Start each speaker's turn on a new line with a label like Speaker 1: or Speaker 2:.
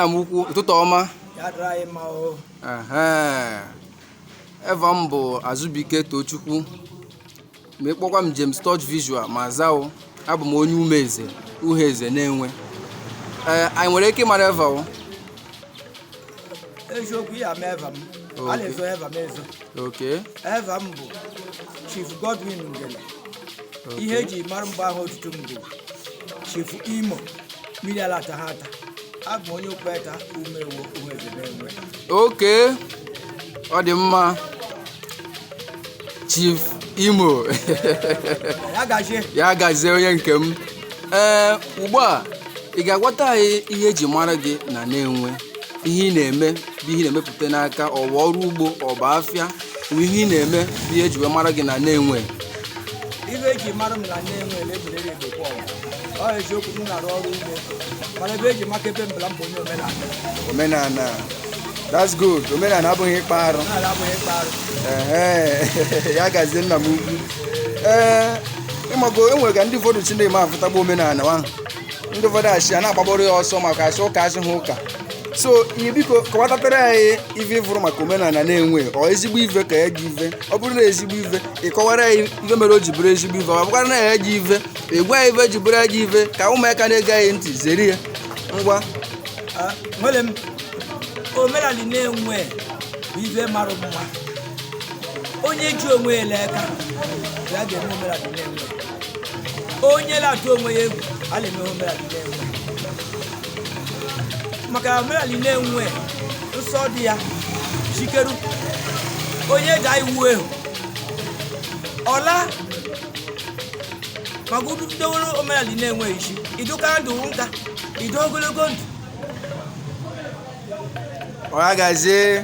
Speaker 1: nna m ukwu ụtụtụ ọma.
Speaker 2: Ya dịrị mma o.
Speaker 1: Eva m bụ Azubike Tochukwu. Ma ịkpọkwa m James Touch Visual ma zao. Abụ m onye Uheze Nenwe. Anyị nwere ike ịmara Eva o?
Speaker 2: Eziokwu ya ma Eva m. A na-ezo Eva m ezo.
Speaker 1: Okay.
Speaker 2: Eva m bụ Chief Godwin Ngele. Ihe eji mara mgbe ahụ otutu m bụ Chief Imo mmiri ala tahata. Abụ m onye okpeta umewo Uheze Nenwe.
Speaker 1: Okay. Ọ dị mma. Chief Imo. Ya gazie onye nke m. Ugbu a ị ga-agwata anyị ihe eji mara gị na Nenwe, ihe ị na-eme bụ ihe na-emepụta n'aka ọwa ọrụ ugbo ọba afịa, bụ ihe ị na-eme bụ ihe eji wee mara gị na Nenwe.
Speaker 2: Ihe eji mara m na Nenwe na-ebulere ebekwa ọ eziokwu m na-arụ ọrụ ugbo, mana ebe eji maka ebe mbala mbụ onye
Speaker 1: omenala. That's good. Omenala abụghị ịkpa arụ. Ya gazie nna m ukwu. Ịmago enwere ka ndị ụfọdụ Chineke ma afụtagbu omenala ahụ. Ndị ụfọdụ achị a na-agbagboro ya ọsọ maka achị ụka achị ha ụka. So ihe biko kọwatatara anyị ife ịfụrụ maka omenala Nenwe, ọ ezigbo ife ka ya ji ife. Ọ bụrụ na ezigbo ife ịkọwara ya ife mere o ji bụrụ ezigbo ife, ọ bụkwara na ya ji ife ịgwa ya ife ji bụrụ ya ji ife ka ụmụaka na-ege anyị ntị zere ya. Ngwa
Speaker 2: omenala Nenwe bụ ife mara mma. Onye ji onwe ele aka ya ga-eme omenala Nenwe. Onye na-atụ onwe ya egwu a na-eme omenala Nenwe. Maka omenala Nenwe nsọ dị ya jikeru. Onye daa iwu ehu ọla maka ududowere omenala Nenwe isi idokara ndụ nka ido ogologo ndụ.
Speaker 1: Ọ ya gazie.